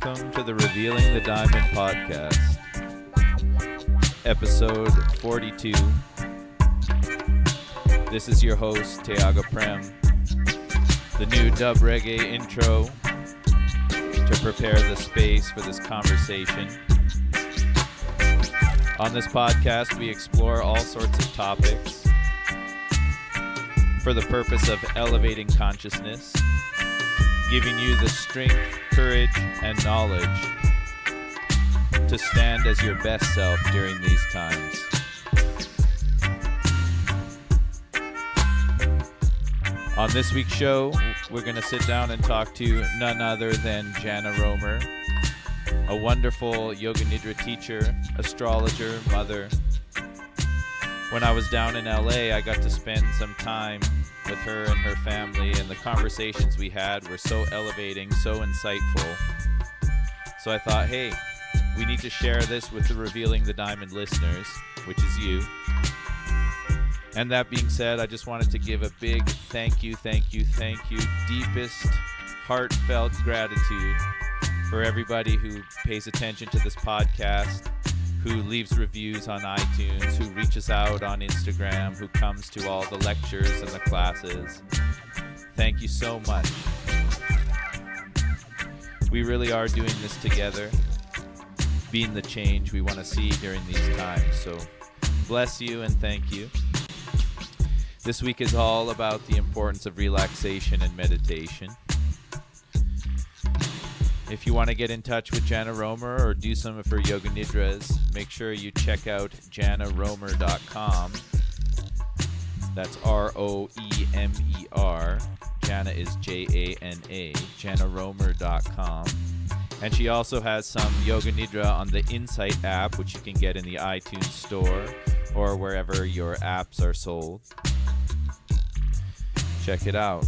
Welcome to the Revealing the Diamond podcast, episode 42. This is your host, Tiaga Prem. The new dub reggae intro to prepare the space for this conversation. On this podcast, we explore all sorts of topics for the purpose of elevating consciousness, giving you the strength, courage, and knowledge to stand as your best self during these times. On this week's show, we're going to sit down and talk to none other than Jana Roemer, a wonderful Yoga Nidra teacher, astrologer, mother. When I was down in LA, I got to spend some time with her and her family, and the conversations we had were so elevating, so insightful. So I thought, hey, we need to share this with the Revealing the Diamond listeners, which is you. And that being said, I just wanted to give a big thank you, deepest, heartfelt gratitude for everybody who pays attention to this podcast, who leaves reviews on iTunes, who reaches out on Instagram, who comes to all the lectures and the classes. Thank you so much. We really are doing this together, being the change we want to see during these times. So bless you and thank you. This week is all about the importance of relaxation and meditation. If you want to get in touch with Jana Roemer or do some of her Yoga Nidras, make sure you check out janaroemer.com. That's R-O-E-M-E-R. Jana is J-A-N-A. janaroemer.com. And she also has some Yoga Nidra on the Insight app, which you can get in the iTunes store or wherever your apps are sold. Check it out.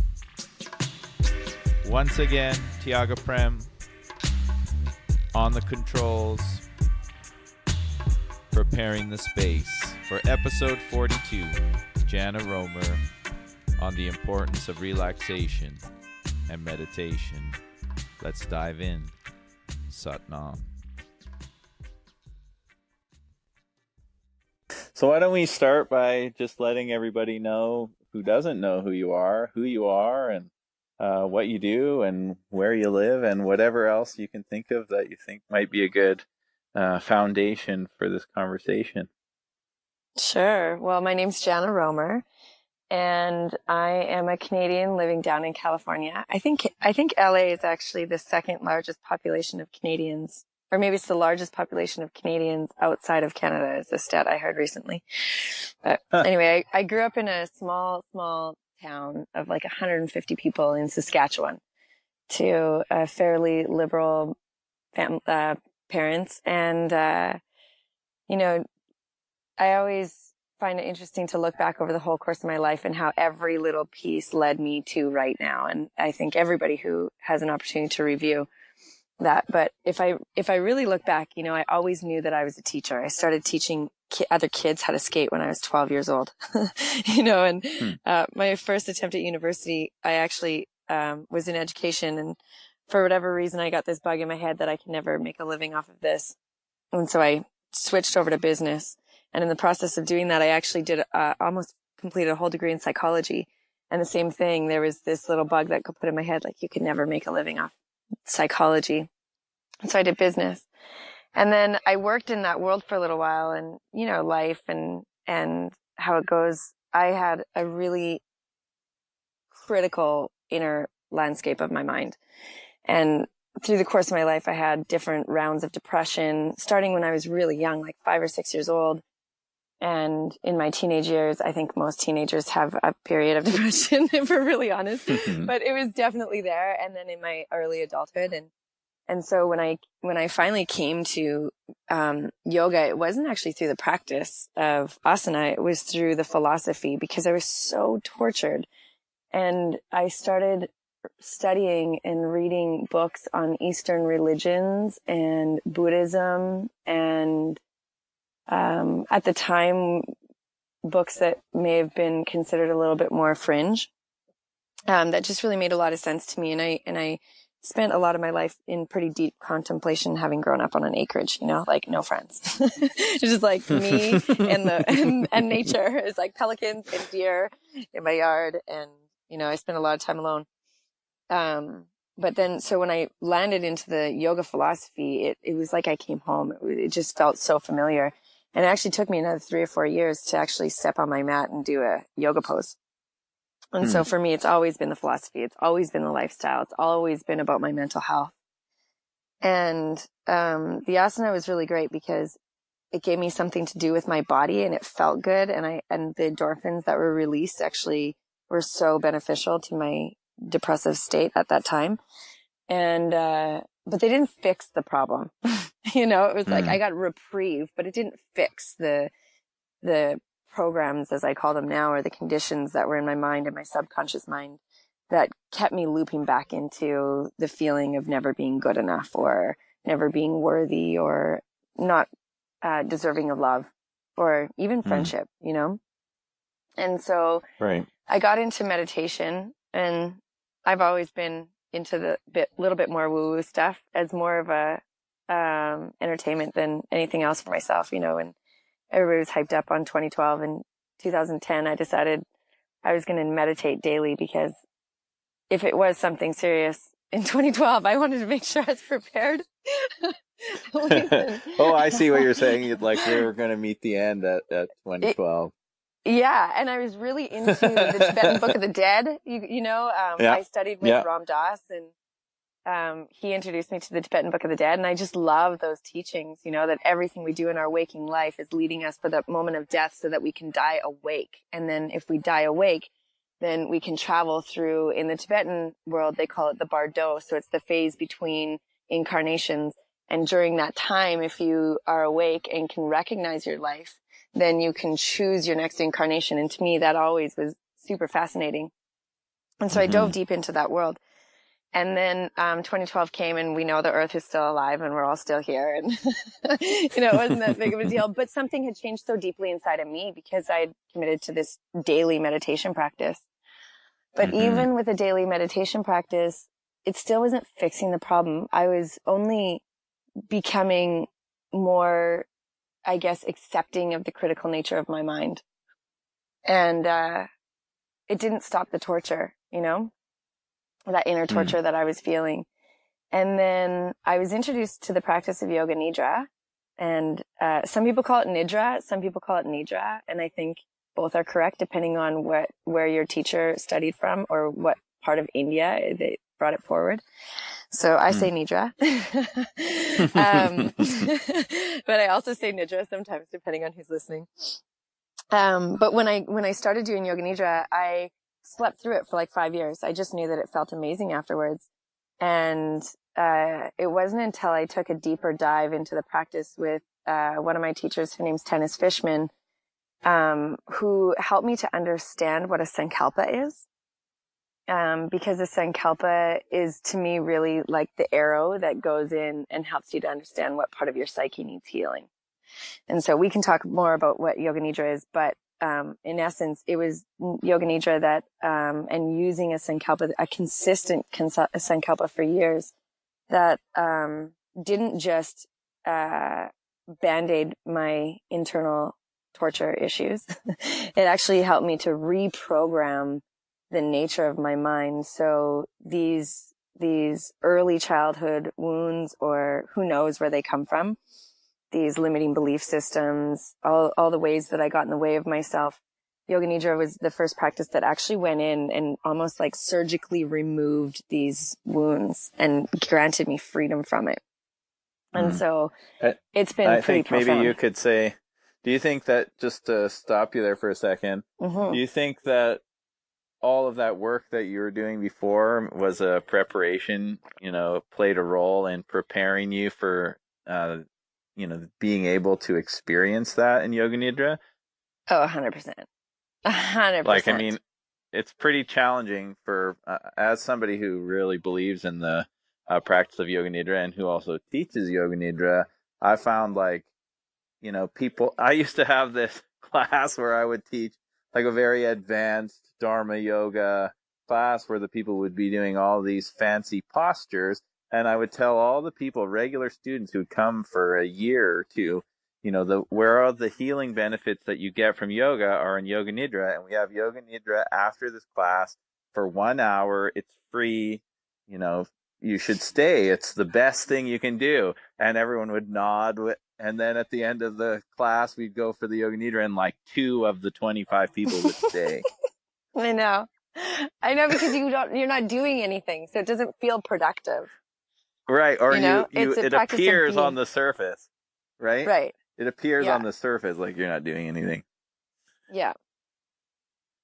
Once again, Tiaga Prem on the controls, preparing the space for episode 42, Jana Roemer on the importance of relaxation and meditation. Let's dive in. Satnam. So why don't we start by just letting everybody know who doesn't know who you are, and what you do and where you live and whatever else you can think of that you think might be a good foundation for this conversation. Sure. Well, my name's Jana Roemer, and I am a Canadian living down in California. I think LA is actually the second largest population of Canadians, or maybe it's the largest population of Canadians outside of Canada, is a stat I heard recently. But anyway, I grew up in a small town of like 150 people in Saskatchewan to fairly liberal parents. And, I always find it interesting to look back over the whole course of my life and how every little piece led me to right now. And I think everybody who has an opportunity to review that. But if I really look back, I always knew that I was a teacher. I started teaching other kids how to skate when I was 12 years old, my first attempt at university, I actually was in education, and for whatever reason, I got this bug in my head that I can never make a living off of this. And so I switched over to business. And in the process of doing that, I actually did almost completed a whole degree in psychology. And the same thing, there was this little bug that got put in my head, like you could never make a living off psychology. And so I did business. And then I worked in that world for a little while, and, life and how it goes. I had a really critical inner landscape of my mind. And through the course of my life, I had different rounds of depression, starting when I was really young, like 5 or 6 years old. And in my teenage years, I think most teenagers have a period of depression, if we're really honest, but it was definitely there. And then in my early adulthood, and so when I finally came to yoga, it wasn't actually through the practice of asana. It was through the philosophy, because I was so tortured. And I started studying and reading books on Eastern religions and Buddhism, and at the time, books that may have been considered a little bit more fringe. That just really made a lot of sense to me. And I spent a lot of my life in pretty deep contemplation, having grown up on an acreage, you know, like no friends. It's just like me and and nature. It's like pelicans and deer in my yard. And, you know, I spent a lot of time alone. But then, so when I landed into the yoga philosophy, it was like I came home. It just felt so familiar. And it actually took me another 3 or 4 years to actually step on my mat and do a yoga pose. And so for me, it's always been the philosophy. It's always been the lifestyle. It's always been about my mental health. And the asana was really great because it gave me something to do with my body, and it felt good. And the endorphins that were released actually were so beneficial to my depressive state at that time. And but they didn't fix the problem. You know, it was like I got reprieve, but it didn't fix the programs, as I call them now, or the conditions that were in my mind and my subconscious mind that kept me looping back into the feeling of never being good enough, or never being worthy, or not deserving of love, or even friendship, you know? And so I got into meditation, and I've always been into the little bit more woo-woo stuff as more of a entertainment than anything else for myself, you know. And everybody was hyped up on 2012. And 2010, I decided I was going to meditate daily, because if it was something serious in 2012, I wanted to make sure I was prepared. Oh, I see what you're saying. You'd like, we were going to meet the end at 2012. Yeah, and I was really into the Tibetan Book of the Dead. You know, I studied with Ram Dass, and he introduced me to the Tibetan Book of the Dead, and I just love those teachings, you know, that everything we do in our waking life is leading us for the moment of death so that we can die awake. And then if we die awake, then we can travel through, in the Tibetan world, they call it the bardo. So it's the phase between incarnations. And during that time, if you are awake and can recognize your life, then you can choose your next incarnation. And to me, that always was super fascinating. And so I dove deep into that world. And then 2012 came, and we know the earth is still alive and we're all still here. And, you know, it wasn't that big of a deal. But something had changed so deeply inside of me, because I had committed to this daily meditation practice. But even with a daily meditation practice, it still wasn't fixing the problem. I was only becoming more, I guess, accepting of the critical nature of my mind. And it didn't stop the torture, you know, that inner torture that I was feeling. And then I was introduced to the practice of Yoga Nidra. And some people call it Nidra, some people call it Nidra. And I think both are correct depending on where your teacher studied from, or what part of India they brought it forward. So I say Nidra. But I also say Nidra sometimes, depending on who's listening. But when I started doing Yoga Nidra, I slept through it for like 5 years. I just knew that it felt amazing afterwards. And it wasn't until I took a deeper dive into the practice with one of my teachers, her name's Tennis Fishman, who helped me to understand what a sankalpa is. Because a sankalpa is, to me, really like the arrow that goes in and helps you to understand what part of your psyche needs healing. And so we can talk more about what Yoga Nidra is, but in essence, it was Yoga Nidra that, and using a sankalpa, a consistent sankalpa for years, that didn't just band-aid my internal torture issues. It actually helped me to reprogram the nature of my mind. So these early childhood wounds, or who knows where they come from, these limiting belief systems, all the ways that I got in the way of myself. Yoga Nidra was the first practice that actually went in and almost like surgically removed these wounds and granted me freedom from it. And so it's been pretty profound. Maybe you could say, do you think that, just to stop you there for a second, do you think that all of that work that you were doing before was a preparation, you know, played a role in preparing you for, you know, being able to experience that in Yoga Nidra? Oh, 100%. 100%. Like, I mean, it's pretty challenging for, as somebody who really believes in the practice of Yoga Nidra and who also teaches Yoga Nidra, I found, like, you know, I used to have this class where I would teach like a very advanced Dharma yoga, class where the people would be doing all these fancy postures. And I would tell all the people, regular students who'd come for a year or two, where all the healing benefits that you get from yoga are in Yoga Nidra. And we have Yoga Nidra after this class for 1 hour. It's free. You should stay. It's the best thing you can do. And everyone would nod. And then at the end of the class, we'd go for the Yoga Nidra, and like 2 of the 25 people would stay. I know because you're not doing anything. So it doesn't feel productive. Right. Or it appears on the surface, right? Right. It appears on the surface like you're not doing anything. Yeah.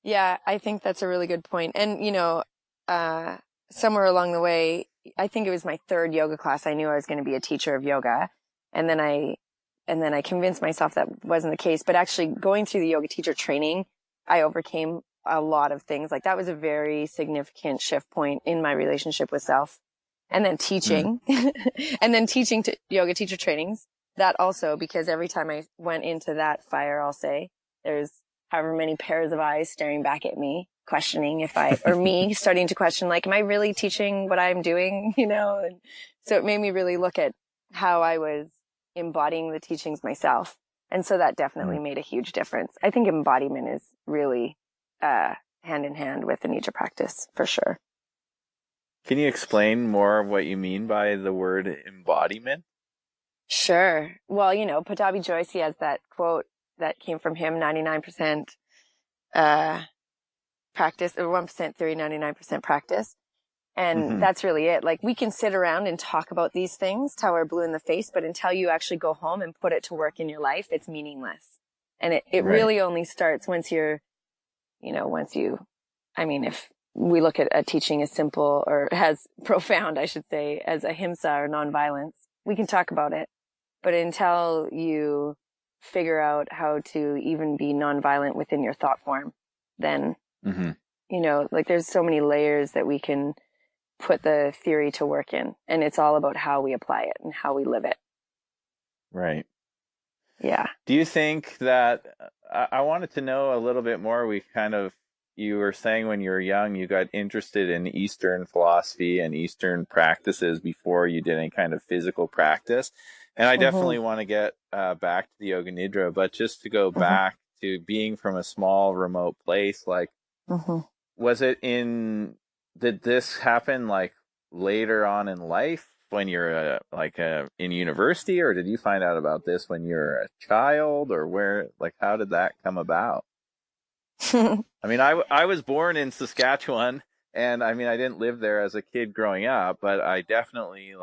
Yeah. I think that's a really good point. And, somewhere along the way, I think it was my 3rd yoga class, I knew I was going to be a teacher of yoga. And then I convinced myself that wasn't the case. But actually going through the yoga teacher training, I overcame a lot of things. Like that was a very significant shift point in my relationship with self. And then teaching, and then teaching yoga teacher trainings. That also, because every time I went into that fire, I'll say, there's however many pairs of eyes staring back at me, questioning or me starting to question, like, am I really teaching what I'm doing? And so it made me really look at how I was embodying the teachings myself. And so that definitely made a huge difference. I think embodiment is really, hand in hand with the Nidra practice for sure. Can you explain more of what you mean by the word embodiment? Sure. Well, Patabi Joyce, he has that quote that came from him, 99% practice, or 1% theory, 99% practice. And that's really it. Like we can sit around and talk about these things till we're blue in the face, but until you actually go home and put it to work in your life, it's meaningless. And it really only starts once if we look at a teaching as simple or as profound, I should say, as ahimsa or nonviolence, we can talk about it. But until you figure out how to even be nonviolent within your thought form, then, there's so many layers that we can put the theory to work in. And it's all about how we apply it and how we live it. Right. Yeah. Do you think that, I wanted to know a little bit more. You were saying when you were young, you got interested in Eastern philosophy and Eastern practices before you did any kind of physical practice. And I definitely want to get back to the Yoga Nidra, but just to go back to being from a small, remote place, like, did this happen like later on in life when you're in university, or did you find out about this when you're a child, or how did that come about? I mean, I was born in Saskatchewan, and I mean, I didn't live there as a kid growing up, but I definitely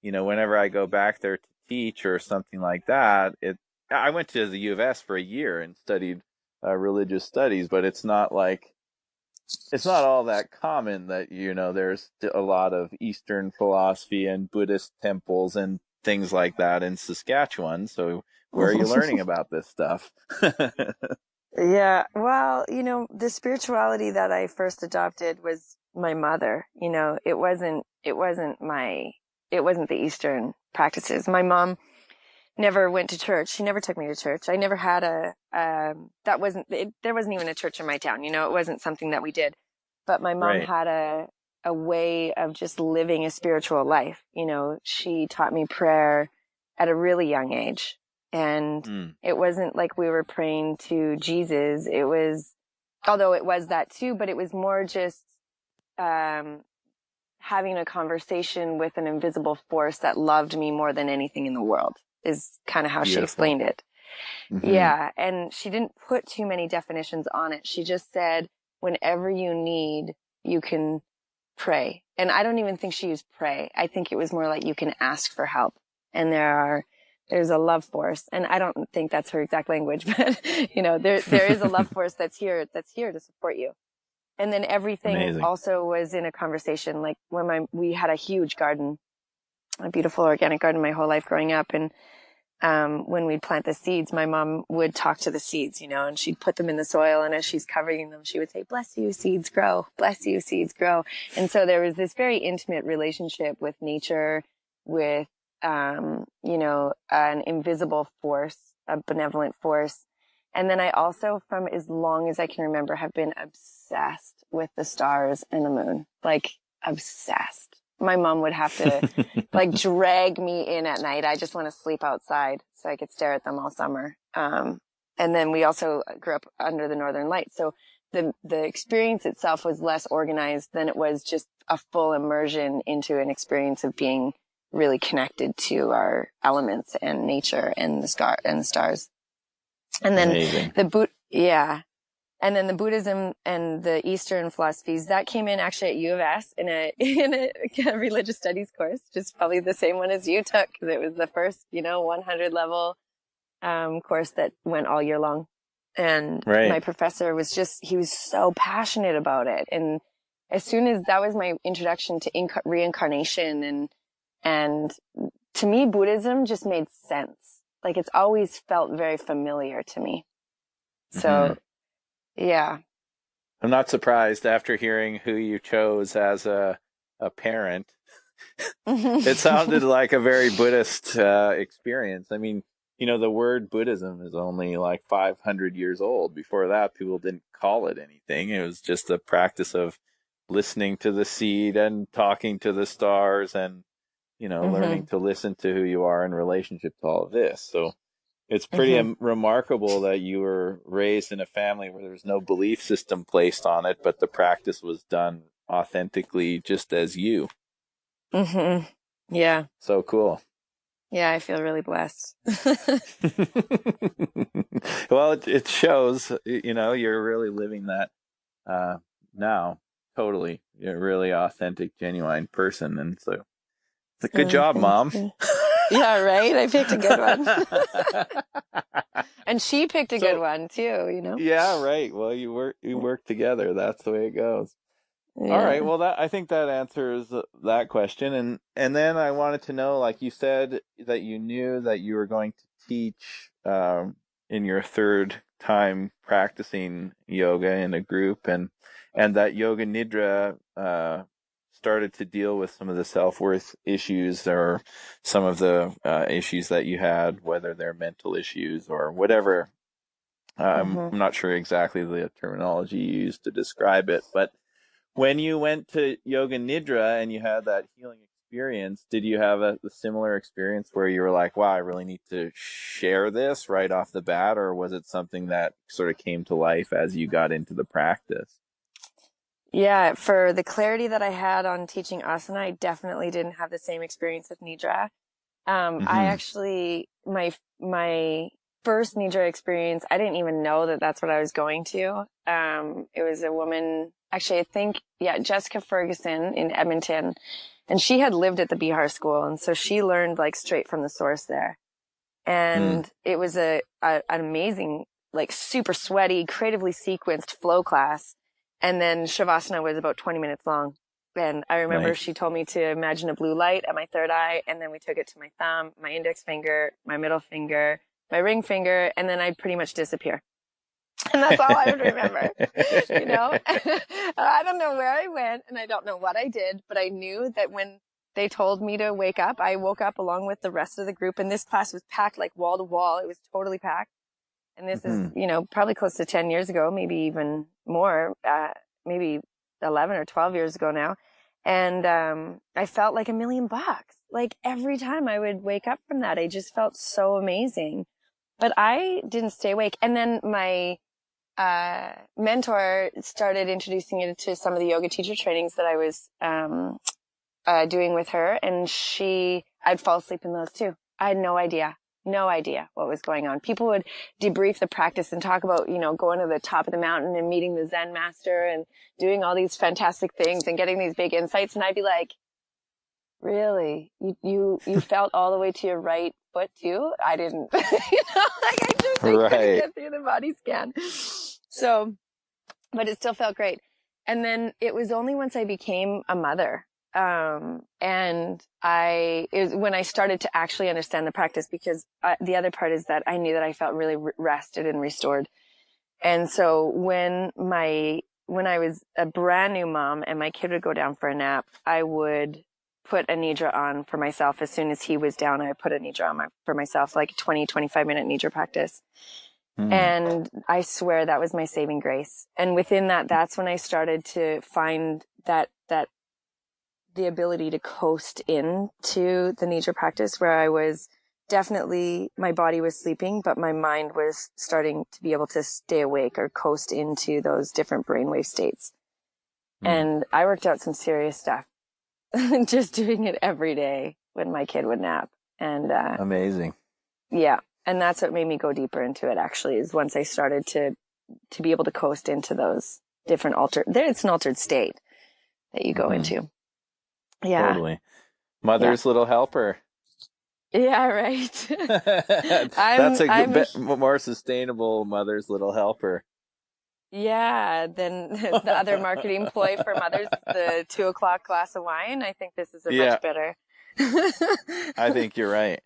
whenever I go back there to teach or something like that, I went to the U of S for a year and studied religious studies, but it's not all that common that, there's a lot of Eastern philosophy and Buddhist temples and things like that in Saskatchewan. So where are you learning about this stuff? Yeah. Well, the spirituality that I first adopted was my mother. It wasn't the Eastern practices. My mom never went to church. She never took me to church. I never had there wasn't even a church in my town. It wasn't something that we did. But my mom had a way of just living a spiritual life. She taught me prayer at a really young age. And it wasn't like we were praying to Jesus. Although it was that too, but it was more just, having a conversation with an invisible force that loved me more than anything in the world is kind of how she explained it. Yeah. And she didn't put too many definitions on it. She just said, whenever you need, you can pray. And I don't even think she used pray. I think it was more like you can ask for help. And there's a love force. And I don't think that's her exact language, but there is a love force that's here to support you. And then everything also was in a conversation. Like we had a huge garden, a beautiful organic garden my whole life growing up. And, when we'd plant the seeds, my mom would talk to the seeds, and she'd put them in the soil. And as she's covering them, she would say, "Bless you, seeds grow. Bless you, seeds grow." And so there was this very intimate relationship with nature, with, an invisible force, a benevolent force. And then I also, from as long as I can remember, have been obsessed with the stars and the moon, like obsessed. My mom would have to like drag me in at night. I just want to sleep outside so I could stare at them all summer. And then we also grew up under the Northern Lights. So the experience itself was less organized than it was just a full immersion into an experience of being really connected to our elements and nature and the stars. And then Amazing. And then the Buddhism and the Eastern philosophies that came in actually at U of S in a religious studies course, which is probably the same one as you took, because it was the first 100 level course that went all year long. And my professor he was so passionate about it. And as soon as that was my introduction to reincarnation, and to me, Buddhism just made sense. Like, it's always felt very familiar to me. So, yeah. I'm not surprised after hearing who you chose as a parent. It sounded like a very Buddhist experience. I mean, the word Buddhism is only like 500 years old. Before that, people didn't call it anything. It was just the practice of listening to the seed and talking to the stars and, learning to listen to who you are in relationship to all of this. So it's pretty remarkable that you were raised in a family where there was no belief system placed on it, but the practice was done authentically just as you. Yeah. So cool. Yeah, I feel really blessed. Well, it shows, you're really living that now. Totally. You're a really authentic, genuine person. And so it's a good job, Mom. Yeah, right? I picked a good one. And she picked a good one too, Yeah, right. Well, you work together. That's the way it goes. Yeah. All right. Well, I think that answers that question. And then I wanted to know, like you said, that you knew that you were going to teach in your third time practicing yoga in a group, and that Yoga Nidra started to deal with some of the self-worth issues or some of the issues that you had, whether they're mental issues or whatever. I'm not sure exactly the terminology you used to describe it, but when you went to Yoga Nidra and you had that healing experience, did you have a similar experience where you were like, wow, I really need to share this right off the bat? Or was it something that sort of came to life as you got into the practice? Yeah, for the clarity that I had on teaching asana, I definitely didn't have the same experience with Nidra. I actually, my first Nidra experience, I didn't even know that that's what I was going to. It was a woman, actually, I think, Jessica Ferguson in Edmonton, and she had lived at the Bihar school, and so she learned like straight from the source there. And it was an amazing, like super sweaty, creatively sequenced flow class. And then Shavasana was about 20 minutes long. And I remember she told me to imagine a blue light at my third eye. And then we took it to my thumb, my index finger, my middle finger, my ring finger, and then I'd pretty much disappear. And that's all I would remember, I don't know where I went and I don't know what I did, but I knew that when they told me to wake up, I woke up along with the rest of the group, and this class was packed like wall to wall. It was totally packed. And this is, probably close to 10 years ago, maybe even more, maybe 11 or 12 years ago now. And I felt like $1,000,000. Like every time I would wake up from that, I just felt so amazing. But I didn't stay awake. And then my mentor started introducing it to some of the yoga teacher trainings that I was doing with her. And I'd fall asleep in those too. I had no idea what was going on. People would debrief the practice and talk about, going to the top of the mountain and meeting the Zen master and doing all these fantastic things and getting these big insights. And I'd be like, really? You felt all the way to your right foot too? I didn't, I couldn't get through the body scan. So, but it still felt great. And then it was only once I became a mother, and it was when I started to actually understand the practice, because the other part is that I knew that I felt really rested and restored. And so when I was a brand new mom and my kid would go down for a nap, I would put a Nidra on for myself. As soon as he was down, I would put a Nidra on for myself, like a 20, 25-minute Nidra practice. And I swear that was my saving grace. And within that, that's when I started to find that the ability to coast into the Nidra practice, where I was definitely, my body was sleeping, but my mind was starting to be able to stay awake or coast into those different brainwave states. And I worked out some serious stuff just doing it every day when my kid would nap. And amazing. Yeah. And that's what made me go deeper into it, actually, is once I started to be able to coast into those different it's an altered state that you go into. Yeah. Totally. Mother's little helper. Yeah, right. That's a more sustainable mother's little helper. Yeah, then the other marketing ploy for mothers, the 2:00 glass of wine. I think this is much better. I think you're right.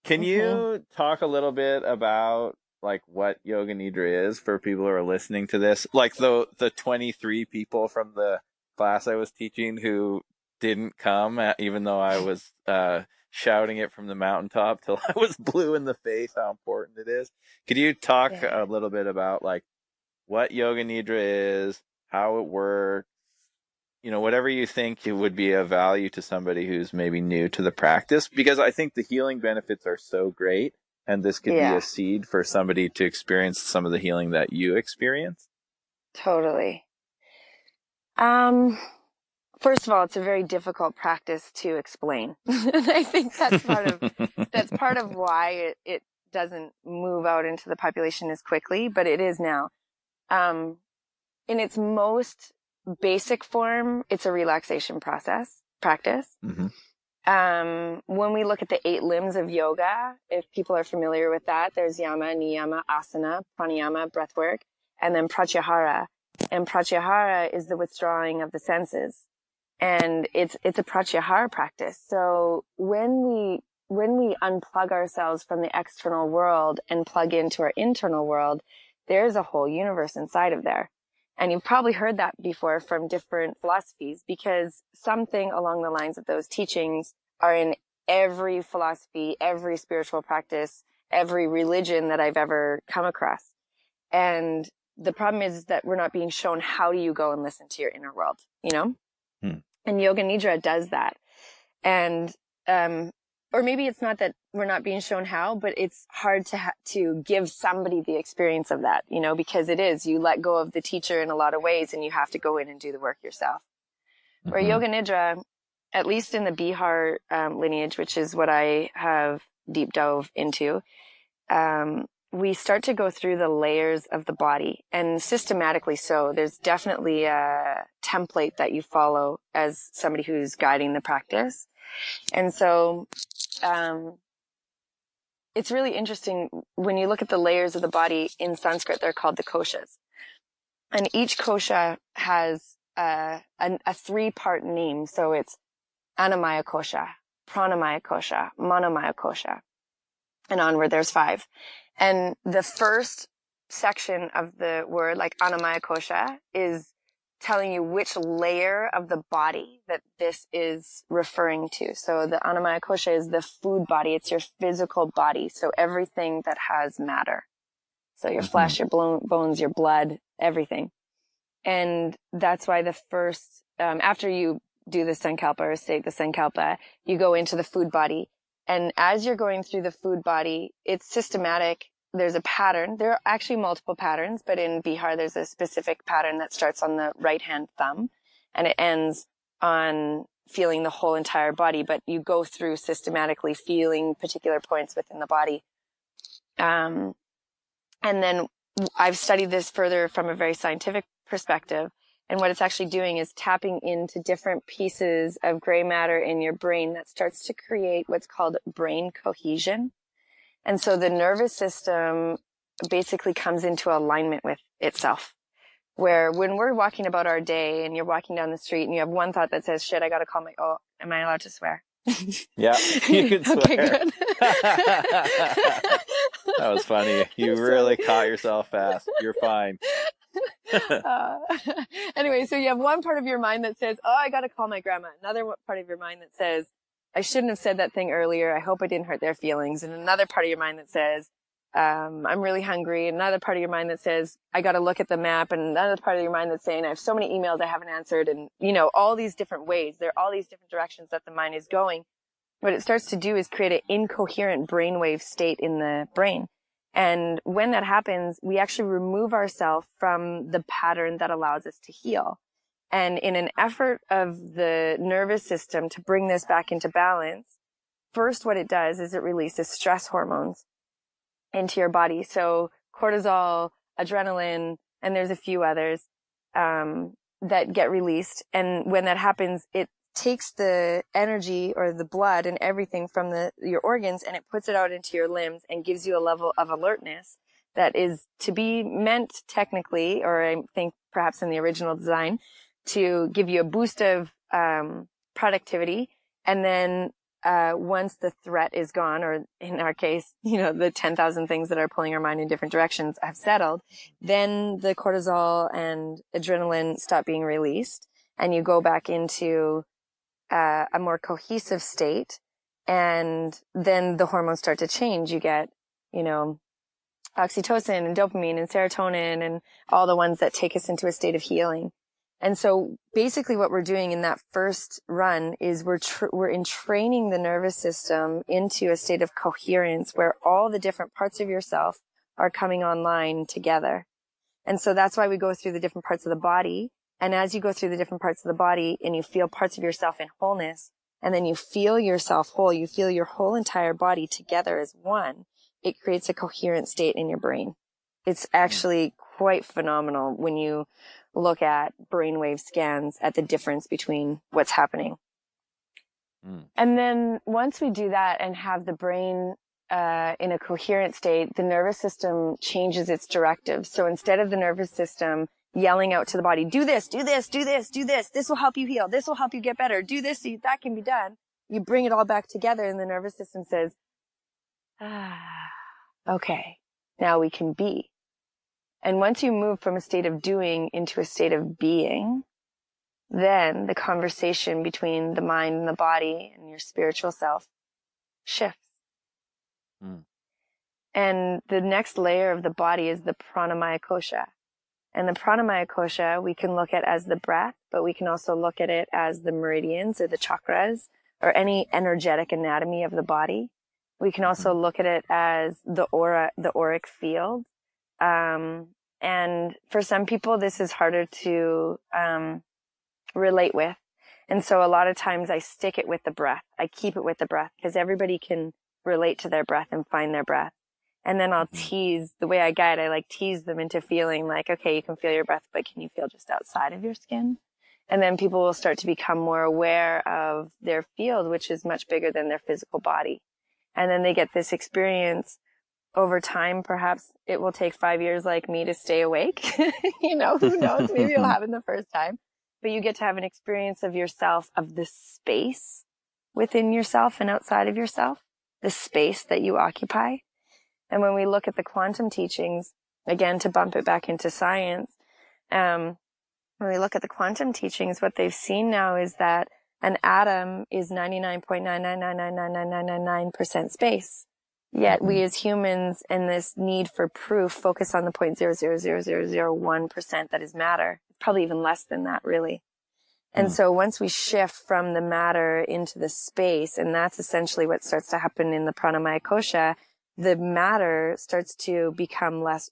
Can you talk a little bit about like what Yoga Nidra is for people who are listening to this? Like the 23 people from the class I was teaching who didn't come, even though I was shouting it from the mountaintop till I was blue in the face how important it is. Could you talk a little bit about like what Yoga Nidra is, how it works, whatever you think it would be of value to somebody who's maybe new to the practice? Because I think the healing benefits are so great, and this could be a seed for somebody to experience some of the healing that you experience. Totally. First of all, it's a very difficult practice to explain. And I think that's part of why it doesn't move out into the population as quickly, but it is now. In its most basic form, it's a relaxation practice. When we look at the 8 limbs of yoga, if people are familiar with that, there's yama, niyama, asana, pranayama, breathwork, and then pratyahara. And pratyahara is the withdrawing of the senses. And it's a pratyahara practice. So when we unplug ourselves from the external world and plug into our internal world, there's a whole universe inside of there. And you've probably heard that before from different philosophies, because something along the lines of those teachings are in every philosophy, every spiritual practice, every religion that I've ever come across. And the problem is that we're not being shown how do you go and listen to your inner world, And Yoga Nidra does that. And, or maybe it's not that we're not being shown how, but it's hard to give somebody the experience of that, because it is, you let go of the teacher in a lot of ways and you have to go in and do the work yourself. Where Yoga Nidra, at least in the Bihar lineage, which is what I have deep dove into, we start to go through the layers of the body, and systematically so. There's definitely a template that you follow as somebody who's guiding the practice. And so it's really interesting when you look at the layers of the body. In Sanskrit, they're called the koshas. And each kosha has a 3-part name. So it's Annamaya kosha, Pranamaya kosha, Manomaya kosha, and onward there's 5. And the first section of the word, like Annamaya kosha, is telling you which layer of the body that this is referring to. So the Annamaya kosha is the food body. It's your physical body. So everything that has matter. So your flesh, your bones, your blood, everything. And that's why the first, after you do the sankalpa or state the sankalpa, you go into the food body. And as you're going through the food body, it's systematic. There's a pattern. There are actually multiple patterns, but in Bihar, there's a specific pattern that starts on the right-hand thumb and it ends on feeling the whole entire body, but you go through systematically feeling particular points within the body. And then I've studied this further from a very scientific perspective. And what it's actually doing is tapping into different pieces of gray matter in your brain that starts to create what's called brain cohesion. And so the nervous system basically comes into alignment with itself. Where when we're walking about our day and you're walking down the street and you have one thought that says, shit, I got to call am I allowed to swear? Yeah, you can swear. Okay, good. That was funny. You really caught yourself fast. You're fine. Anyway, so you have one part of your mind that says, I got to call my grandma. Another part of your mind that says, I shouldn't have said that thing earlier. I hope I didn't hurt their feelings. And another part of your mind that says, I'm really hungry. Another part of your mind that says, I got to look at the map. And another part of your mind that's saying, I have so many emails I haven't answered. And, all these different ways. There are all these different directions that the mind is going. What it starts to do is create an incoherent brainwave state in the brain. And when that happens, we actually remove ourselves from the pattern that allows us to heal. And in an effort of the nervous system to bring this back into balance, first what it does is it releases stress hormones into your body. So cortisol, adrenaline, and there's a few others that get released. And when that happens, it takes the energy or the blood and everything from your organs and it puts it out into your limbs and gives you a level of alertness that is to be meant technically, or I think perhaps in the original design, to give you a boost of productivity. And then once the threat is gone, or in our case, the 10,000 things that are pulling our mind in different directions have settled, then the cortisol and adrenaline stop being released and you go back into a more cohesive state. And then the hormones start to change. You get, oxytocin and dopamine and serotonin and all the ones that take us into a state of healing. And so basically what we're doing in that first run is we're entraining the nervous system into a state of coherence where all the different parts of yourself are coming online together. And so that's why we go through the different parts of the body. And as you go through the different parts of the body and you feel parts of yourself in wholeness, and then you feel yourself whole, you feel your whole entire body together as one, it creates a coherent state in your brain. It's actually quite phenomenal when you look at brainwave scans at the difference between what's happening. And then once we do that and have the brain in a coherent state, the nervous system changes its directives. So instead of the nervous system yelling out to the body, do this, do this, do this, do this, this will help you heal, this will help you get better, do this, that can be done. You bring it all back together and the nervous system says, okay, now we can be. And once you move from a state of doing into a state of being, then the conversation between the mind and the body and your spiritual self shifts. And the next layer of the body is the pranamaya kosha. And the pranamaya kosha we can look at as the breath, but we can also look at it as the meridians or the chakras or any energetic anatomy of the body. We can also look at it as the aura, the auric field. And for some people, this is harder to relate with. And so a lot of times I stick it with the breath. I keep it with the breath because everybody can relate to their breath and find their breath. And then I'll tease, the way I guide, I tease them into feeling like, okay, you can feel your breath, but can you feel just outside of your skin? And then people will start to become more aware of their field, which is much bigger than their physical body. And then they get this experience over time. Perhaps it will take 5 years like me to stay awake. Who knows? Maybe it'll happen the first time. But you get to have an experience of yourself, of the space within yourself and outside of yourself, the space that you occupy. And when we look at the quantum teachings, again, to bump it back into science, when we look at the quantum teachings, what they've seen now is that an atom is 99.9999999% space. Yet we as humans and this need for proof focus on the 0.0000001% that is matter. Probably even less than that, really. And so once we shift from the matter into the space, and that's essentially what starts to happen in the pranamaya kosha, the matter starts to become less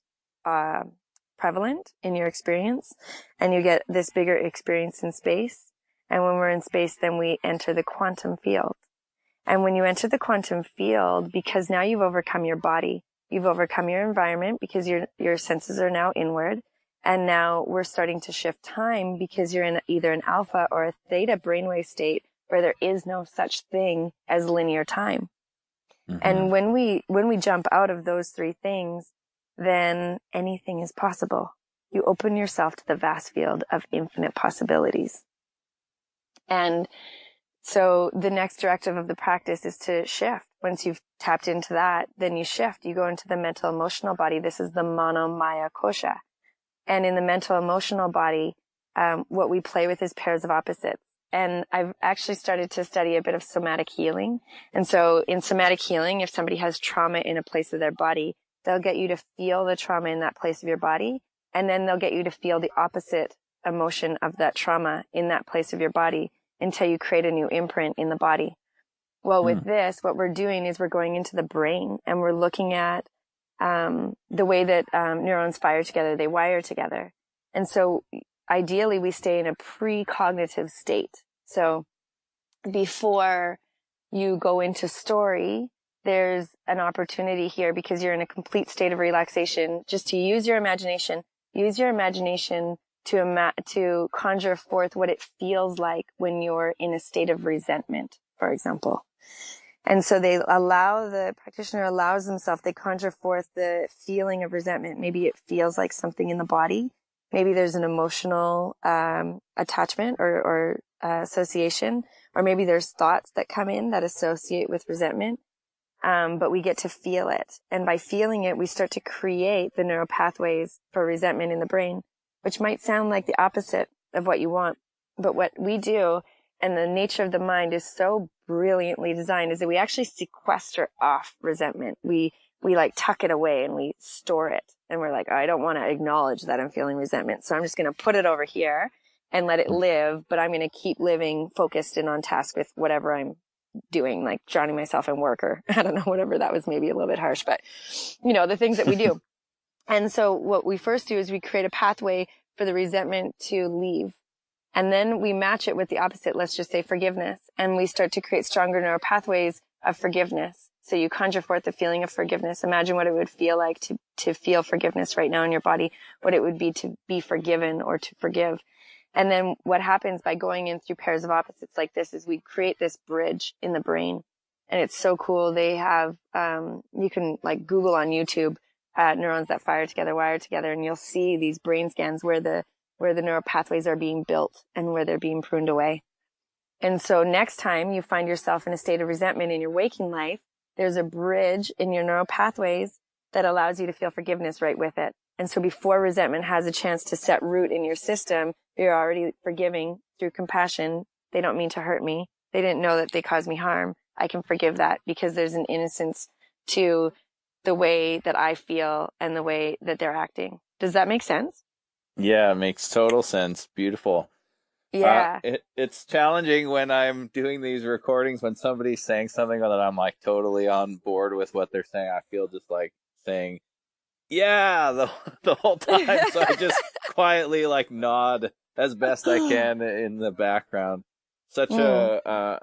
prevalent in your experience, and you get this bigger experience in space. And when we're in space, then we enter the quantum field. And when you enter the quantum field, because now you've overcome your body, you've overcome your environment because your senses are now inward. And now we're starting to shift time because you're in either an alpha or a theta brainwave state where there is no such thing as linear time. And when we jump out of those three things, then anything is possible. You open yourself to the vast field of infinite possibilities. And so the next directive of the practice is to shift. Once you've tapped into that, then you shift. You go into the mental emotional body. This is the Manomaya Kosha. And in the mental emotional body, what we play with is pairs of opposites. And I've actually started to study a bit of somatic healing. And so in somatic healing, if somebody has trauma in a place of their body, they'll get you to feel the trauma in that place of your body. And then they'll get you to feel the opposite emotion of that trauma in that place of your body until you create a new imprint in the body. Well, with this, what we're doing is we're going into the brain and we're looking at the way that neurons fire together, they wire together. And so ideally we stay in a precognitive state. So before you go into story, there's an opportunity here because you're in a complete state of relaxation just to use your imagination. Use your imagination to conjure forth what it feels like when you're in a state of resentment, for example. And so the practitioner allows themselves, they conjure forth the feeling of resentment. Maybe it feels like something in the body. Maybe there's an emotional attachment or association, or maybe there's thoughts that come in that associate with resentment. But we get to feel it. And by feeling it, we start to create the neural pathways for resentment in the brain, which might sound like the opposite of what you want. But what we do, and the nature of the mind is so brilliantly designed, is that we actually sequester off resentment. We like tuck it away and we store it. And we're like, oh, I don't want to acknowledge that I'm feeling resentment. So I'm just going to put it over here and let it live. But I'm going to keep living focused and on task with whatever I'm doing, like drowning myself in work, or I don't know, whatever. That was maybe a little bit harsh, but the things that we do. And so what we first do is we create a pathway for the resentment to leave. And then we match it with the opposite, let's just say forgiveness. And we start to create stronger neural pathways of forgiveness. So you conjure forth the feeling of forgiveness. Imagine what it would feel like to feel forgiveness right now in your body, what it would be to be forgiven or to forgive. And then what happens by going in through pairs of opposites like this is we create this bridge in the brain. And it's so cool. They have, you can like Google on YouTube, neurons that fire together, wire together, and you'll see these brain scans where the neural pathways are being built and where they're being pruned away. And so next time you find yourself in a state of resentment in your waking life, there's a bridge in your neural pathways that allows you to feel forgiveness right with it. And so before resentment has a chance to set root in your system, you're already forgiving through compassion. They don't mean to hurt me. They didn't know that they caused me harm. I can forgive that because there's an innocence to the way that I feel and the way that they're acting. Does that make sense? Yeah, it makes total sense. Beautiful. Yeah. It's challenging when I'm doing these recordings when somebody's saying something that I'm like totally on board with what they're saying. I feel just like saying, yeah, the whole time. So I just quietly like nod as best I can in the background. I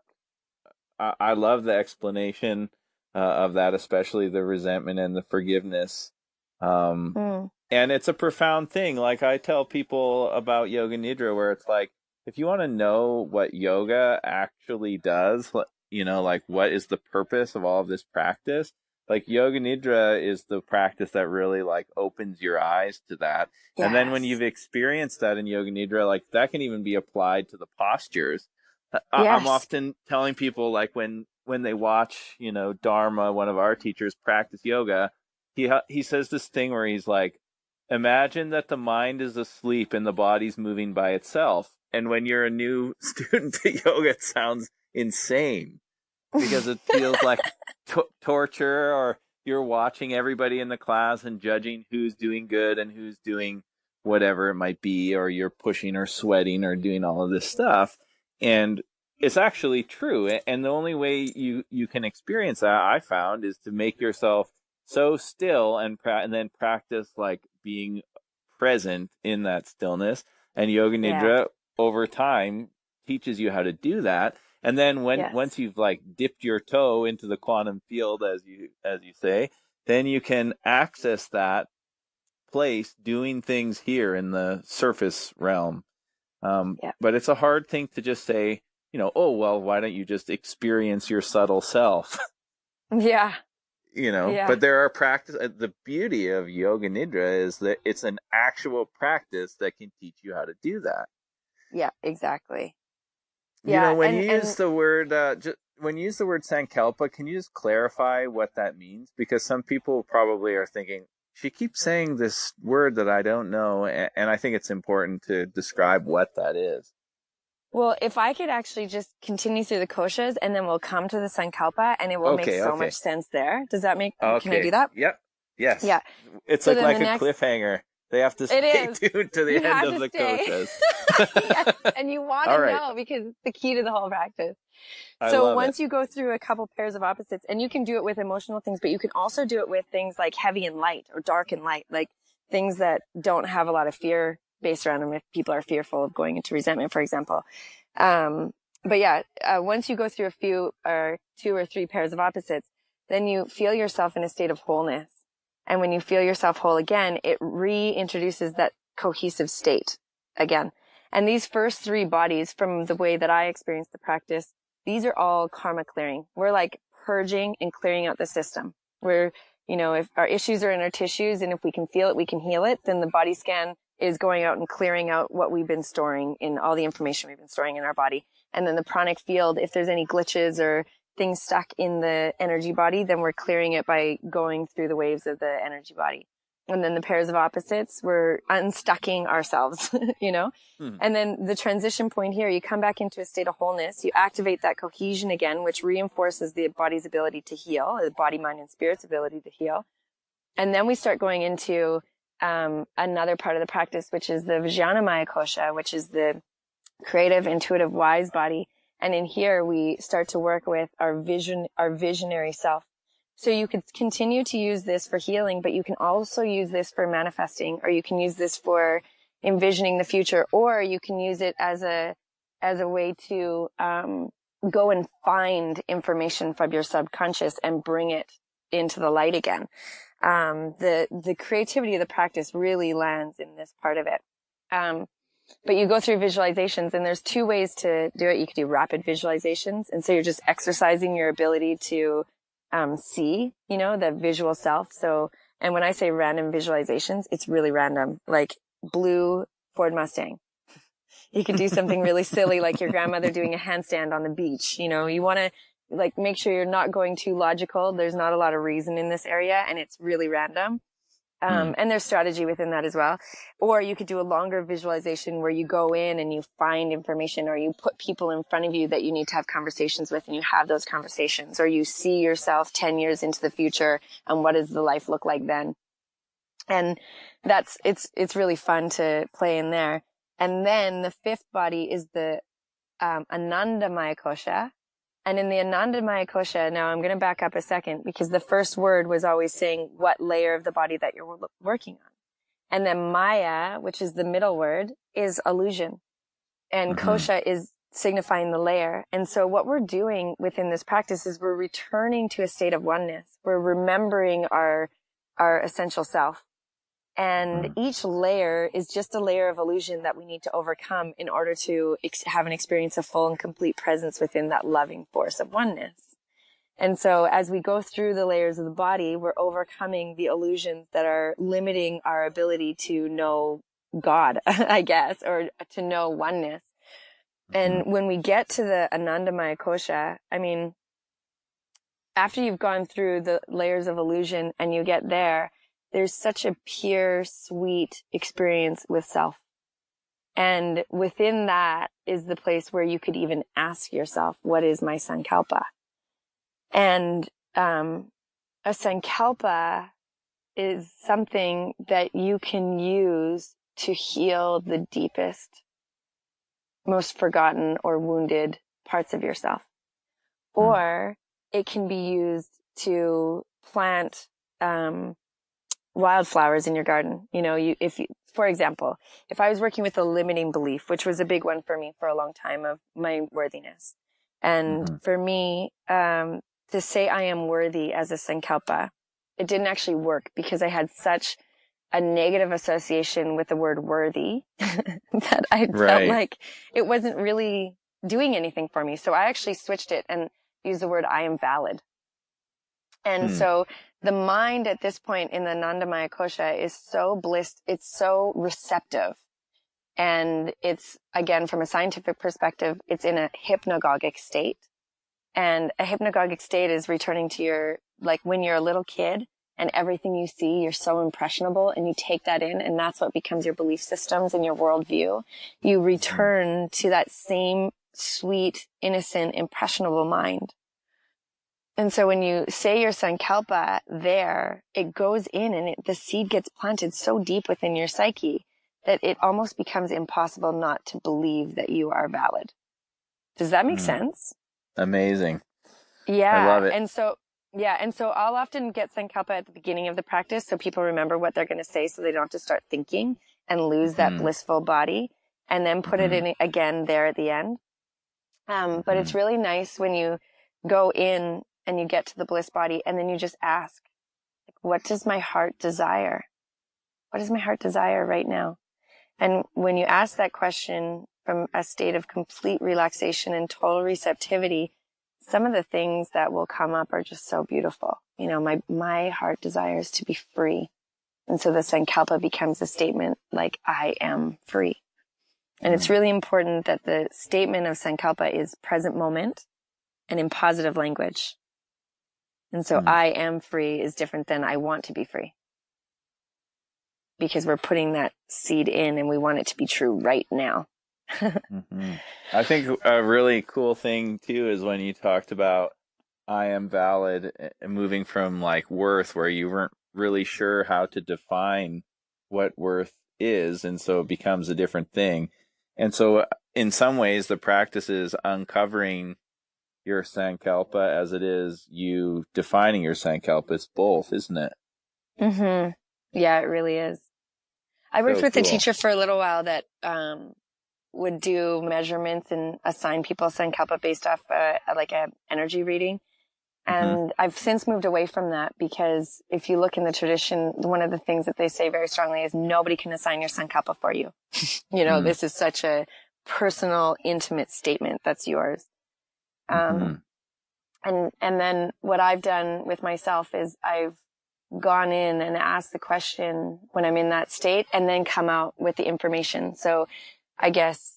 love the explanation of that, especially the resentment and the forgiveness. And it's a profound thing. Like I tell people about Yoga Nidra, where it's like, if you want to know what yoga actually does, like what is the purpose of all of this practice, like Yoga Nidra is the practice that really like opens your eyes to that. Yes. And then when you've experienced that in Yoga Nidra, like that can even be applied to the postures. Yes. I'm often telling people like when they watch, Dharma, one of our teachers, practice yoga, he says this thing where he's like, imagine that the mind is asleep and the body's moving by itself. And when you're a new student to yoga, it sounds insane because it feels like torture, or you're watching everybody in the class and judging who's doing good and who's doing whatever it might be, or you're pushing or sweating or doing all of this stuff. And it's actually true. And the only way you can experience that, I found, is to make yourself so still and then practice like being present in that stillness. And Yoga Nidra over time teaches you how to do that. And then once you've like dipped your toe into the quantum field, as you say, then you can access that place doing things here in the surface realm. But it's a hard thing to just say, oh, well, why don't you just experience your subtle self? Yeah. But there are the beauty of Yoga Nidra is that it's an actual practice that can teach you how to do that. Yeah, exactly. Yeah. When you use the word Sankalpa, can you just clarify what that means? Because some people probably are thinking, she keeps saying this word that I don't know, and I think it's important to describe what that is. Well, if I could actually just continue through the koshas and then we'll come to the Sankalpa and it will make so much sense there. Does that make, can I do that? Yep. Yes. Yeah. It's So like then a cliffhanger. They have to stay tuned to the You end have of to the stay. koshas. Yes, and you want to All right. know because it's the key to the whole practice. I So love it. once you go through a couple pairs of opposites, and you can do it with emotional things, but you can also do it with things like heavy and light or dark and light, like things that don't have a lot of fear based around them if people are fearful of going into resentment, for example. But yeah, once you go through a few or 2 or 3 pairs of opposites, then you feel yourself in a state of wholeness. And when you feel yourself whole again, it reintroduces that cohesive state again. And these first 3 bodies, from the way that I experienced the practice, these are all karma clearing. We're like purging and clearing out the system. We're, if our issues are in our tissues and if we can feel it, we can heal it, then the body scan is going out and clearing out what we've been storing in all the information we've been storing in our body. And then the pranic field, if there's any glitches or things stuck in the energy body, then we're clearing it by going through the waves of the energy body. And then the pairs of opposites, we're unstucking ourselves, And then the transition point here, you come back into a state of wholeness. You activate that cohesion again, which reinforces the body's ability to heal, the body, mind, and spirit's ability to heal. And then we start going into another part of the practice, which is the Vijnanamaya Kosha, which is the creative, intuitive, wise body. And in here, we start to work with our visionary self. So you could continue to use this for healing, but you can also use this for manifesting, or you can use this for envisioning the future, or you can use it as a way to go and find information from your subconscious and bring it into the light again. The creativity of the practice really lands in this part of it. But you go through visualizations, and there's 2 ways to do it. You could do rapid visualizations, and so you're just exercising your ability to see, the visual self. So, and when I say random visualizations, it's really random, like blue Ford Mustang. You could do something really silly, like your grandmother doing a handstand on the beach. You want to make sure you're not going too logical. There's not a lot of reason in this area, and it's really random. And there's strategy within that as well. Or you could do a longer visualization where you go in and you find information, or you put people in front of you that you need to have conversations with, and you have those conversations, or you see yourself 10 years into the future and what does the life look like then. And it's really fun to play in there. And then the 5th body is the Anandamaya Kosha. And in the Anandamaya Kosha, now I'm going to back up a second, because the first word was always saying what layer of the body that you're working on. And then Maya, which is the middle word, is illusion. And Kosha is signifying the layer. And so what we're doing within this practice is we're returning to a state of oneness. We're remembering our essential self. And each layer is just a layer of illusion that we need to overcome in order to have an experience of full and complete presence within that loving force of oneness. And so as we go through the layers of the body, we're overcoming the illusions that are limiting our ability to know God, I guess, or to know oneness. And when we get to the Anandamaya Kosha, after you've gone through the layers of illusion and you get there, there's such a pure, sweet experience with self. And within that is the place where you could even ask yourself, what is my sankalpa? And a sankalpa is something that you can use to heal the deepest, most forgotten or wounded parts of yourself. Or it can be used to plant wildflowers in your garden. For example, if I was working with a limiting belief, which was a big one for me for a long time, of my worthiness. And for me, to say I am worthy as a sankalpa, it didn't actually work because I had such a negative association with the word worthy that I felt like it wasn't really doing anything for me. So I actually switched it and used the word I am valid. And so the mind at this point in the Anandamaya Kosha is so blissed, it's so receptive. And it's, again, from a scientific perspective, it's in a hypnagogic state. And a hypnagogic state is returning to when you're a little kid and everything you see, you're so impressionable and you take that in, and that's what becomes your belief systems and your worldview. You return to that same sweet, innocent, impressionable mind. And so when you say your sankalpa there, it goes in and the seed gets planted so deep within your psyche that it almost becomes impossible not to believe that you are valid. Does that make sense? Amazing. Yeah. I love it. And so I'll often get sankalpa at the beginning of the practice so people remember what they're going to say so they don't have to start thinking and lose that blissful body, and then put it in again there at the end. But it's really nice when you go in and you get to the bliss body and then you just ask, like, what does my heart desire? What does my heart desire right now? And when you ask that question from a state of complete relaxation and total receptivity, some of the things that will come up are just so beautiful. You know, my heart desires to be free. And so the sankalpa becomes a statement like, I am free. And it's really important that the statement of sankalpa is present moment and in positive language. And so I am free is different than I want to be free. Because we're putting that seed in and we want it to be true right now. I think a really cool thing too is when you talked about I am valid and moving from like worth, where you weren't really sure how to define what worth is, and so it becomes a different thing. And so in some ways the practice is uncovering your sankalpa as it is you defining your sankalpa. It's both, isn't it? Yeah, it really is. I worked with a teacher for a little while that would do measurements and assign people sankalpa based off like a energy reading. And I've since moved away from that because if you look in the tradition, one of the things that they say very strongly is nobody can assign your sankalpa for you. You know, this is such a personal, intimate statement that's yours. And then what I've done with myself is I've gone in and asked the question when I'm in that state and then come out with the information. So I guess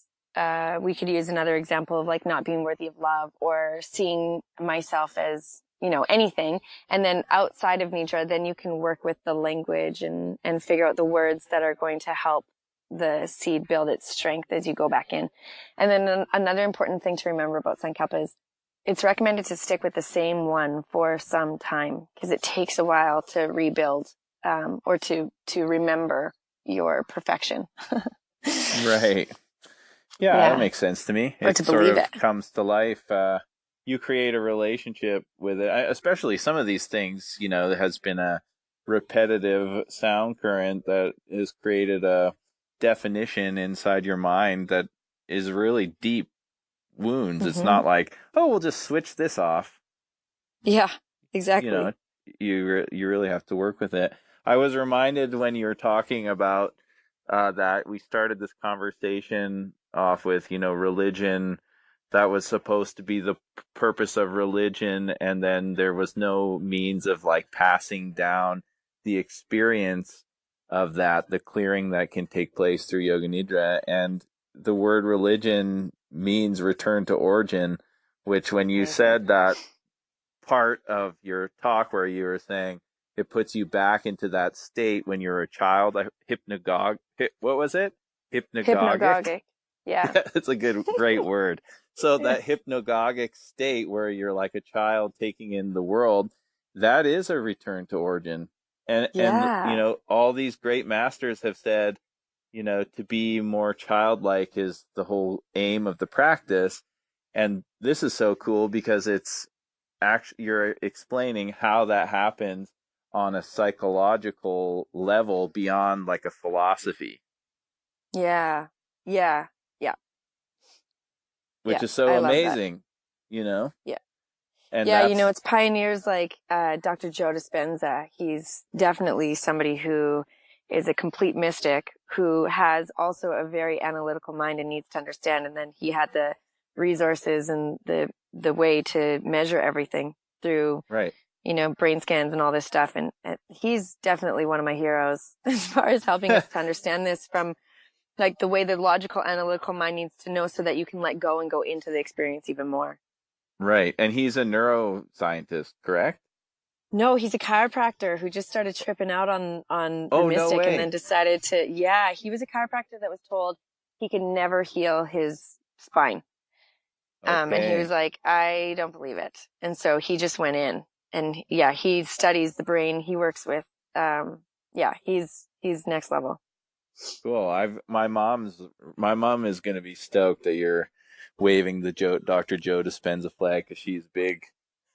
we could use another example of like not being worthy of love or seeing myself as, you know, anything. And then outside of Nidra, then you can work with the language and figure out the words that are going to help the seed build its strength as you go back in. And then another important thing to remember about sankalpa is it's recommended to stick with the same one for some time because it takes a while to rebuild or to remember your perfection. Right. Yeah, that makes sense to me. Or It to sort believe of it. comes to life. You create a relationship with it, especially some of these things, you know, there has been a repetitive sound current that has created a definition inside your mind that is really deep wounds. It's not like, oh, we'll just switch this off. Yeah, exactly. You know, you really have to work with it. I was reminded when you were talking about that we started this conversation off with, you know, religion. That was supposed to be the purpose of religion, and then there was no means of like passing down the experience of that, the clearing that can take place through Yoga Nidra. And the word religion means return to origin, which when you said that part of your talk where you were saying it puts you back into that state when you're a child, what was it? Hypnagogic. Yeah. It's a great word. So that hypnagogic state where you're like a child taking in the world, that is a return to origin. And you know, all these great masters have said, you know, to be more childlike is the whole aim of the practice. And this is so cool because it's actually, you're explaining how that happens on a psychological level beyond like a philosophy. Yeah. Which is so amazing, you know? Yeah. And yeah, you know, it's pioneers like Dr. Joe Dispenza. He's definitely somebody who is a complete mystic who has also a very analytical mind and needs to understand. And then he had the resources and the way to measure everything through, you know, brain scans and all this stuff. And he's definitely one of my heroes as far as helping us to understand this from like the way the logical analytical mind needs to know so that you can let go and go into the experience even more. Right. And he's a neuroscientist, correct? No, he's a chiropractor who just started tripping out on the mystic no way. and then decided to, he was a chiropractor that was told he could never heal his spine. And he Okay. was like, I don't believe it. And so he just went in, and yeah, he studies the brain. He works with, he's next level. Cool. My mom is going to be stoked that you're waving the Dr. Joe Dispenza flag because she's big.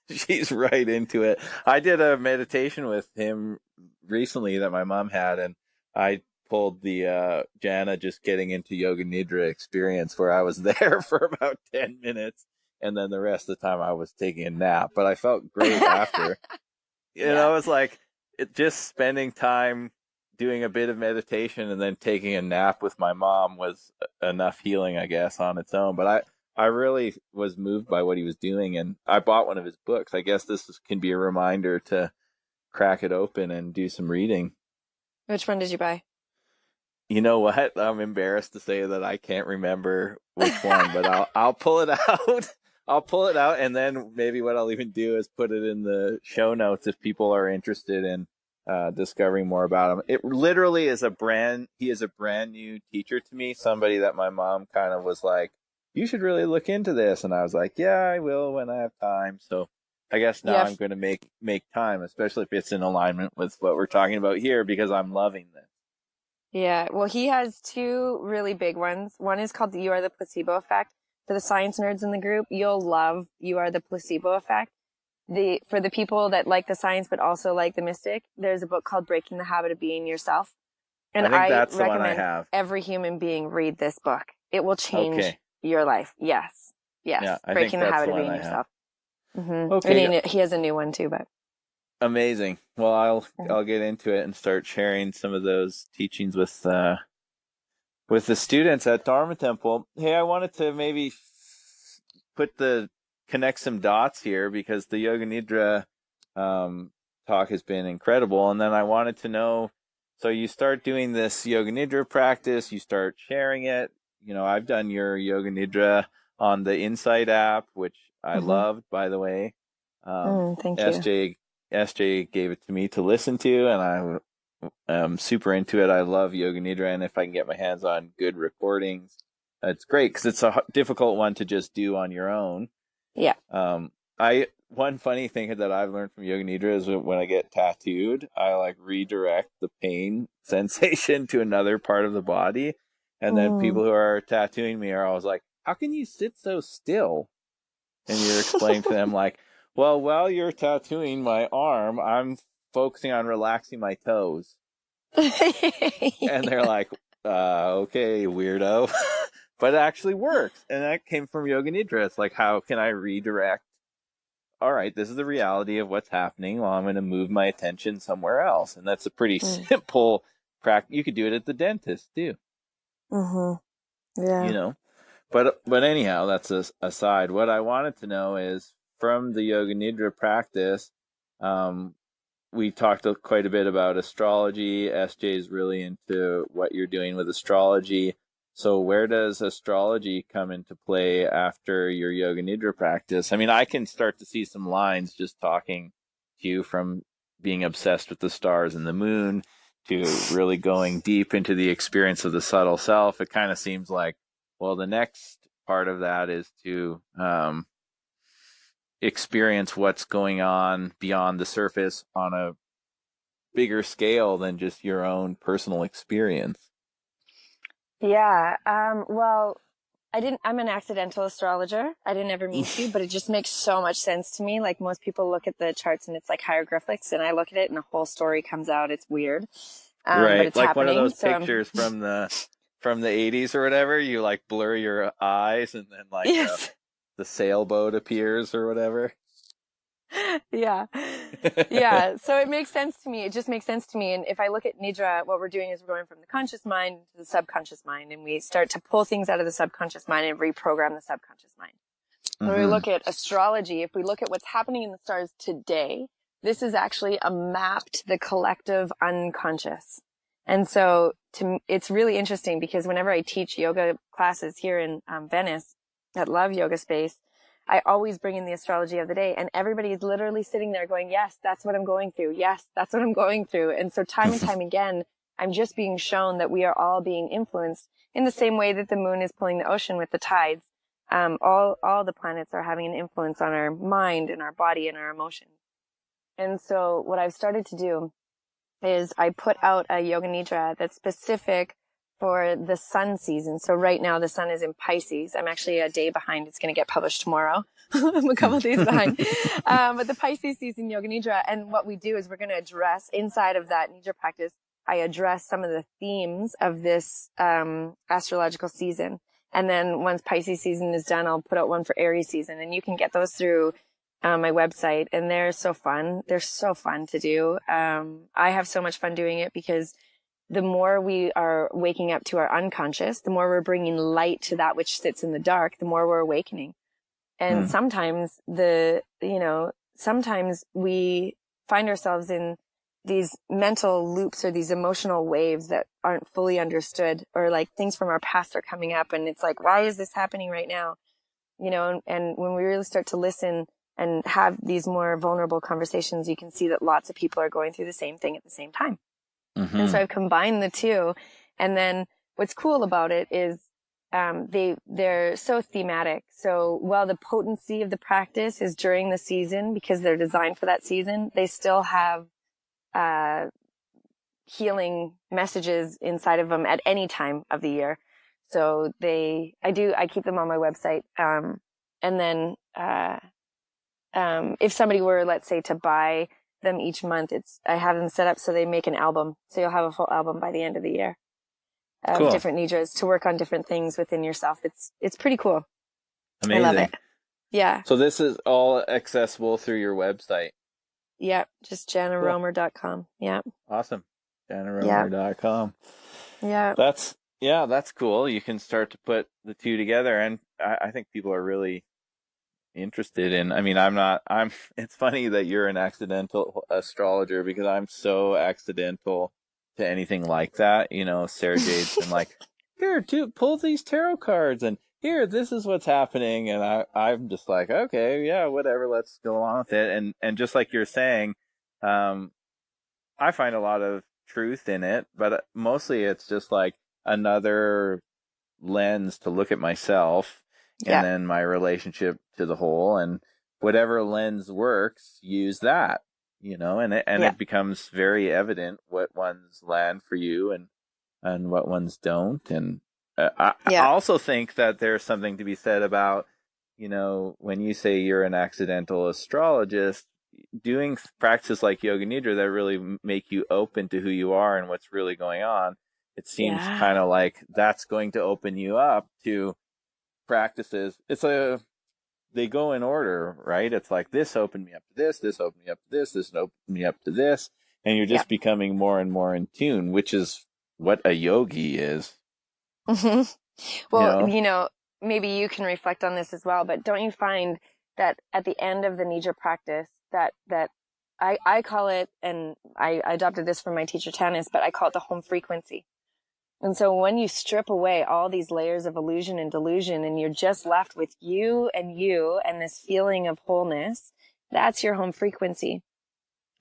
She's right into it. I did a meditation with him recently that my mom had, and I pulled the Jana just getting into Yoga Nidra experience where I was there for about 10 minutes, and then the rest of the time I was taking a nap. But I felt great after. Yeah. It's like just spending time doing a bit of meditation and then taking a nap with my mom was enough healing, I guess, on its own. But I really was moved by what he was doing, and I bought one of his books. I guess can be a reminder to crack it open and do some reading. Which one did you buy? You know what? I'm embarrassed to say that I can't remember which one, but I'll pull it out. I'll pull it out, and then maybe what I'll even do is put it in the show notes if people are interested in discovering more about him. It literally is he is a brand new teacher to me, somebody that my mom kind of was like, you should really look into this. And I was like, yeah, I will when I have time. So I guess now Yeah. I'm going to make time, especially if it's in alignment with what we're talking about here, because I'm loving this. Yeah. Well, he has two really big ones. One is called the You Are the Placebo Effect. For the science nerds in the group, you'll love You Are the Placebo Effect. For the people that like the science but also like the mystic, there's a book called Breaking the Habit of Being Yourself. And I think I that's the one I recommend have. every human being read this book. It will change Okay. your life. Yes. Yes. Yeah, I think Breaking the that's Habit the of one Being I have. Yourself. Mm-hmm. Okay. I mean, he has a new one too, but. Amazing. Well, I'll get into it and start sharing some of those teachings with the students at Dharma Temple. Hey, I wanted to maybe connect some dots here because the Yoga Nidra talk has been incredible, and then I wanted to know. So you start doing this Yoga Nidra practice, you start sharing it. I've done your Yoga Nidra on the Insight app, which I loved, by the way. Thank you. SJ gave it to me to listen to, and I'm super into it. I love Yoga Nidra, and if I can get my hands on good recordings, it's great because it's a difficult one to just do on your own. Yeah. One funny thing that I've learned from Yoga Nidra is when I get tattooed, I like redirect the pain sensation to another part of the body, and then people who are tattooing me are always like, "How can you sit so still?" And you're explaining to them like, well, while you're tattooing my arm, I'm focusing on relaxing my toes. And they're like, okay, weirdo. But it actually works. And that came from Yoga Nidra. It's like, how can I redirect? All right, this is the reality of what's happening. Well, I'm going to move my attention somewhere else. And that's a pretty simple practice. You could do it at the dentist too. Yeah. But anyhow, that's aside. What I wanted to know is from the Yoga Nidra practice, we talked quite a bit about astrology. SJ is really into what you're doing with astrology. So where does astrology come into play after your Yoga Nidra practice? I mean, I can start to see some lines just talking to you from being obsessed with the stars and the moon to really going deep into the experience of the subtle self. It kind of seems like, well, the next part of that is to experience what's going on beyond the surface on a bigger scale than just your own personal experience. Yeah. Well, I'm an accidental astrologer. I didn't ever mean to, but it just makes so much sense to me. Like most people look at the charts and it's like hieroglyphics, and I look at it and a whole story comes out. It's weird. Right. But it's Like happening. one of those So pictures from the 80s or whatever, you like blur your eyes and then like yes. the sailboat appears or whatever. Yeah. Yeah. So it makes sense to me. It just makes sense to me. And if I look at Nidra, what we're doing is we're going from the conscious mind to the subconscious mind, and we start to pull things out of the subconscious mind and reprogram the subconscious mind. When we look at astrology, if we look at what's happening in the stars today, this is actually a map to the collective unconscious. And so it's really interesting because whenever I teach yoga classes here in Venice at Love Yoga Space, I always bring in the astrology of the day, and everybody is literally sitting there going, yes, that's what I'm going through. Yes, that's what I'm going through. And so time and time again, I'm just being shown that we are all being influenced in the same way that the moon is pulling the ocean with the tides. all the planets are having an influence on our mind and our body and our emotions. And so what I've started to do is I put out a Yoga Nidra that's specific for the sun season. So right now the sun is in Pisces. I'm actually a day behind. It's going to get published tomorrow. I'm a couple of days behind. But the Pisces season Yoga Nidra. And what we do is we're going to address inside of that Nidra practice. I address some of the themes of this astrological season. And then once Pisces season is done, I'll put out one for Aries season. And you can get those through my website. And they're so fun. They're so fun to do. I have so much fun doing it because the more we are waking up to our unconscious, the more we're bringing light to that which sits in the dark, the more we're awakening. And sometimes sometimes we find ourselves in these mental loops or these emotional waves that aren't fully understood, or like things from our past are coming up and it's like, why is this happening right now? And when we really start to listen and have these more vulnerable conversations, you can see that lots of people are going through the same thing at the same time. Mm-hmm. And so I've combined the two. And then what's cool about it is they're so thematic. So while the potency of the practice is during the season because they're designed for that season, they still have healing messages inside of them at any time of the year. So I keep them on my website. And then if somebody were, let's say, to buy them each month, I have them set up so they make an album. So you'll have a full album by the end of the year of cool. different nidras to work on different things within yourself. It's pretty cool. Amazing. I love it. Yeah. So this is all accessible through your website. Yep. Just janaroemer.com. Yeah. Awesome. janaroemer.com. Yeah. That's cool. You can start to put the two together, and I think people are really interested in. I mean, it's funny that you're an accidental astrologer because I'm so accidental to anything like that. Sarah Jade's been like, here, pull these tarot cards, and here, this is what's happening. And I'm just like, okay, yeah, whatever, let's go along with it. And just like you're saying, I find a lot of truth in it, but mostly it's just like another lens to look at myself and then my relationship to the whole, and whatever lens works, use that, and it becomes very evident what ones land for you and what ones don't. And I also think that there's something to be said about, when you say you're an accidental astrologist, doing practices like Yoga Nidra that really make you open to who you are and what's really going on. It seems kind of like that's going to open you up to practices. They go in order, right? It's like this opened me up to this opened me up to this opened me up to this. And you're just becoming more and more in tune, which is what a yogi is. Mm-hmm. Well, maybe you can reflect on this as well, but don't you find that at the end of the Nidra practice that I call it, and I adopted this from my teacher Tanis, but I call it the home frequency. And so when you strip away all these layers of illusion and delusion and you're just left with you and this feeling of wholeness, that's your home frequency.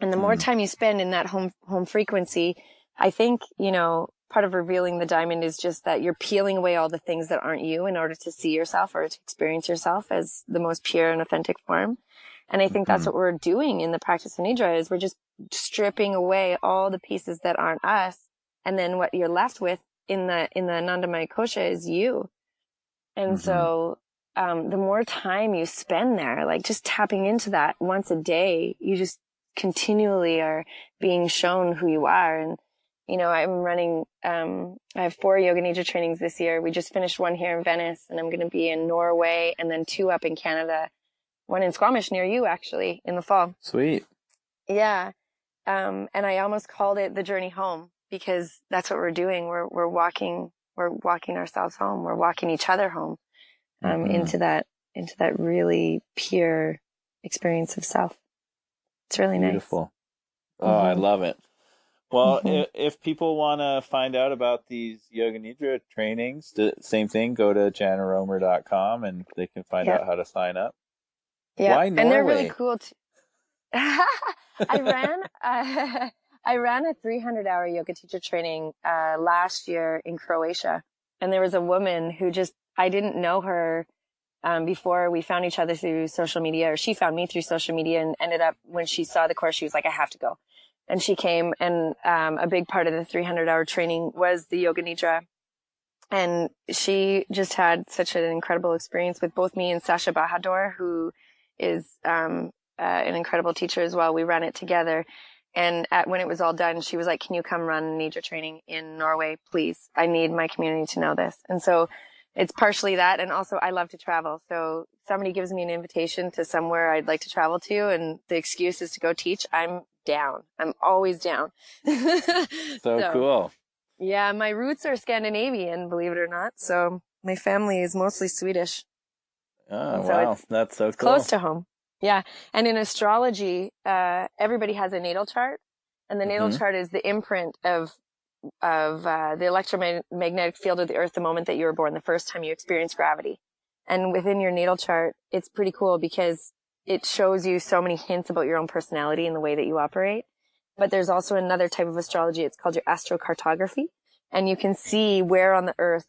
And the more time you spend in that home frequency, I think, part of revealing the diamond is just that you're peeling away all the things that aren't you in order to see yourself or to experience yourself as the most pure and authentic form. And I think that's what we're doing in the practice of Nidra is we're just stripping away all the pieces that aren't us. And then what you're left with in the Anandamaya Kosha is you. And so, the more time you spend there, like just tapping into that once a day, you just continually are being shown who you are. And, I'm running, I have 4 Yoga Nidra trainings this year. We just finished one here in Venice, and I'm going to be in Norway and then 2 up in Canada, one in Squamish near you actually in the fall. Sweet. Yeah. And I almost called it the journey home because that's what we're doing. We're walking ourselves home. We're walking each other home, into that really pure experience of self. It's really beautiful. Nice. Oh, I love it. Well, if people want to find out about these Yoga Nidra trainings, the same thing, go to janaroemer.com and they can find out how to sign up. Yeah. Why Norway? And they're really cool too. I ran a 300-hour yoga teacher training last year in Croatia. And there was a woman who I didn't know her before we found each other through social media, or she found me through social media, and ended up, when she saw the course, she was like, I have to go. And she came, and a big part of the 300-hour training was the Yoga Nidra. And she just had such an incredible experience with both me and Sasha Bahadur, who is an incredible teacher as well. We ran it together. And when it was all done, she was like, can you come run Nidra training in Norway, please? I need my community to know this. And so it's partially that. And also I love to travel. So somebody gives me an invitation to somewhere I'd like to travel to, and the excuse is to go teach, I'm down. I'm always down. So cool. Yeah, my roots are Scandinavian, believe it or not. So my family is mostly Swedish. Oh, so wow. That's so it's cool. close to home. Yeah. And in astrology, everybody has a natal chart, and the natal chart is the imprint of the electromagnetic field of the earth the moment that you were born, the first time you experienced gravity. And within your natal chart, it's pretty cool because it shows you so many hints about your own personality and the way that you operate. But there's also another type of astrology. It's called your astrocartography. And you can see where on the earth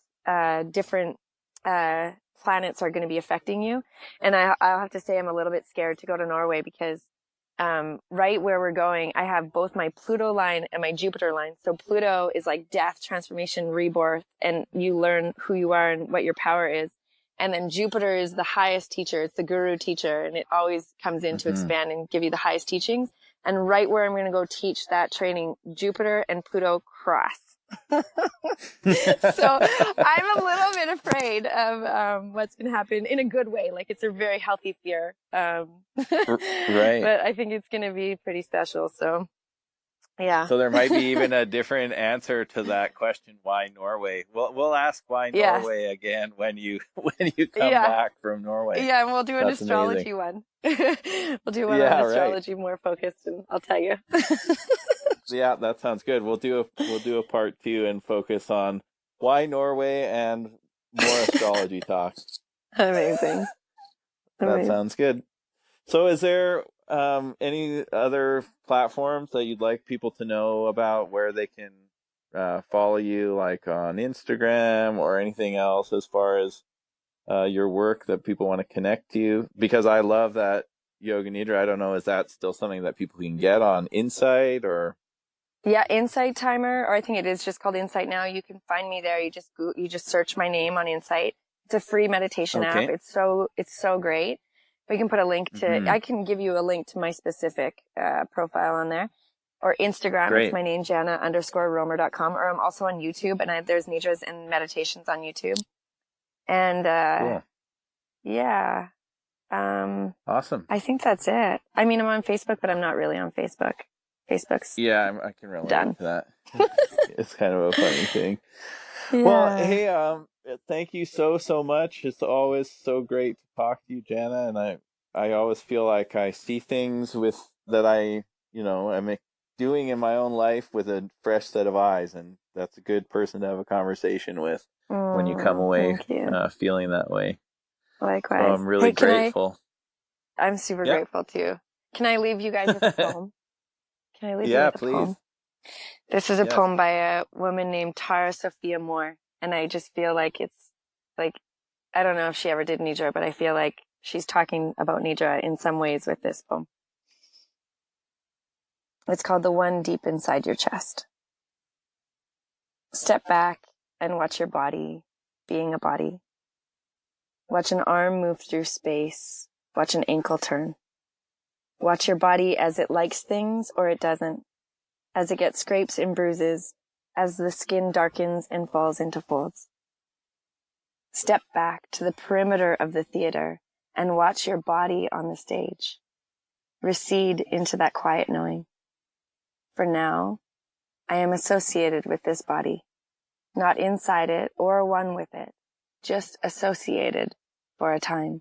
different planets are going to be affecting you. And I'll have to say I'm a little bit scared to go to Norway because right where we're going, I have both my Pluto line and my Jupiter line. So Pluto is like death, transformation, rebirth, and you learn who you are and what your power is. And then Jupiter is the highest teacher. It's the guru teacher, and it always comes in to expand and give you the highest teachings. And right where I'm going to go teach that training, Jupiter and Pluto cross. So I'm a little bit afraid of what's going to happen in a good way. Like, it's a very healthy fear. Right. But I think it's going to be pretty special. So, yeah. So there might be even a different answer to that question, why Norway? We'll ask why Norway again when you come back from Norway. Yeah, and we'll do an astrology one. We'll do one on astrology more focused, and I'll tell you. Yeah, that sounds good. We'll do a part 2 and focus on why Norway and more astrology talk. Amazing. That sounds good. So is there any other platforms that you'd like people to know about where they can follow you, like on Instagram or anything else as far as your work that people want to connect to you? Because I love that Yoga Nidra. I don't know, is that still something that people can get on Insight or? Yeah, Insight Timer, or I think it is just called Insight now. You can find me there. You just search my name on Insight. It's a free meditation app. It's so great. We can put a link to, I can give you a link to my specific profile on there. Or Instagram, It's my name, Jana_Roemer.com. Or I'm also on YouTube, and there's Nidras and meditations on YouTube. And cool. Yeah. Awesome. I think that's it. I mean, I'm on Facebook, but I'm not really on Facebook. Facebook's I can relate done. to that. It's kind of a funny thing. Yeah. Well, hey, thank you so much. It's always so great to talk to you, Jana, and I always feel like I see things that I am doing in my own life with a fresh set of eyes, and that's a good person to have a conversation with when you come away feeling that way. Likewise. So I'm really grateful. I'm super grateful too. Can I leave you guys with a poem? Can I leave you with a poem? Please. This is a poem by a woman named Tara Sophia Moore. And I just feel like it's like, I don't know if she ever did Nidra, but I feel like she's talking about Nidra in some ways with this poem. It's called The One Deep Inside Your Chest. Step back and watch your body being a body. Watch an arm move through space. Watch an ankle turn. Watch your body as it likes things or it doesn't, as it gets scrapes and bruises, as the skin darkens and falls into folds. Step back to the perimeter of the theater and watch your body on the stage. Recede into that quiet knowing. For now, I am associated with this body, not inside it or one with it, just associated for a time.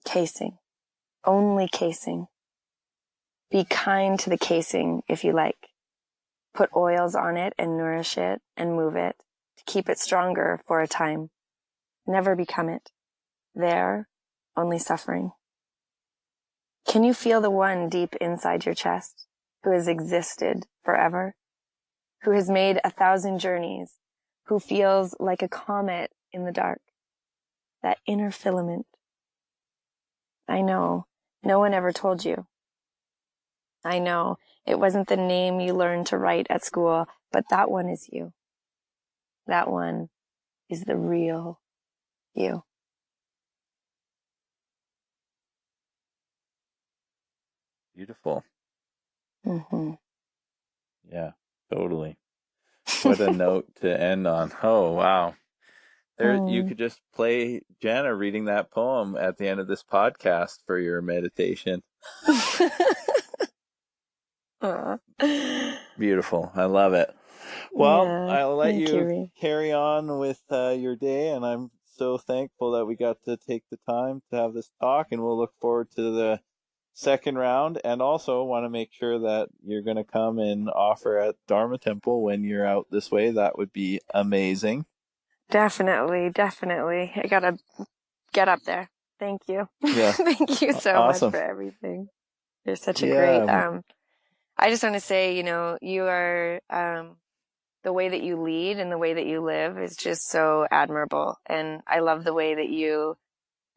Casing. Only casing. Be kind to the casing if you like. Put oils on it and nourish it and move it to keep it stronger for a time. Never become it. There, only suffering. Can you feel the one deep inside your chest who has existed forever? Who has made 1,000 journeys? Who feels like a comet in the dark? That inner filament I know. No one ever told you. I know. It wasn't the name you learned to write at school, but that one is you. That one is the real you. Beautiful. Mm-hmm. Yeah, totally. What a note to end on. Oh, wow. There, you could just play Jana reading that poem at the end of this podcast for your meditation. Beautiful. I love it. Well, Yeah, I'll let thank you you. carry on with your day, and I'm so thankful that we got to take the time to have this talk, and we'll look forward to the second round, and also want to make sure that you're going to come and offer at Dharma Temple when you're out this way. That would be amazing. Definitely. I gotta get up there. Thank you. Yeah. Thank you so much Awesome. for everything. You're such a Yeah. great, I just want to say, you are, the way that you lead and the way that you live is just so admirable. And I love the way that you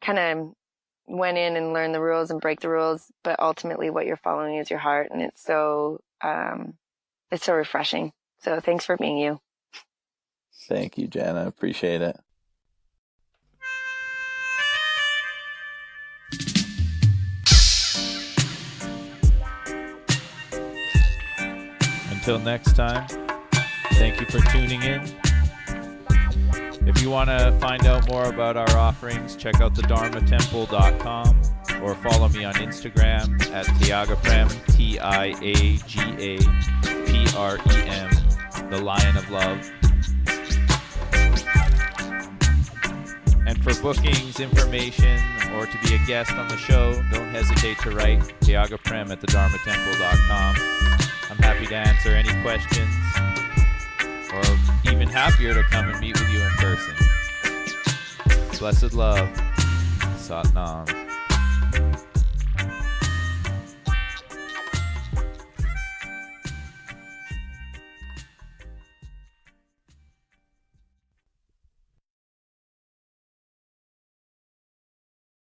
kind of went in and learned the rules and break the rules, but ultimately what you're following is your heart. And it's so refreshing. So thanks for being you. Thank you, Jana. Appreciate it. Until next time, thank you for tuning in. If you want to find out more about our offerings, check out thedharmatemple.com or follow me on Instagram at Tiaga Prem, TIAGAPREM, the Lion of Love. And for bookings, information, or to be a guest on the show, don't hesitate to write Tiaga Prem at thedharmatemple.com. I'm happy to answer any questions, or even happier to come and meet with you in person. Blessed love. Sat Nam.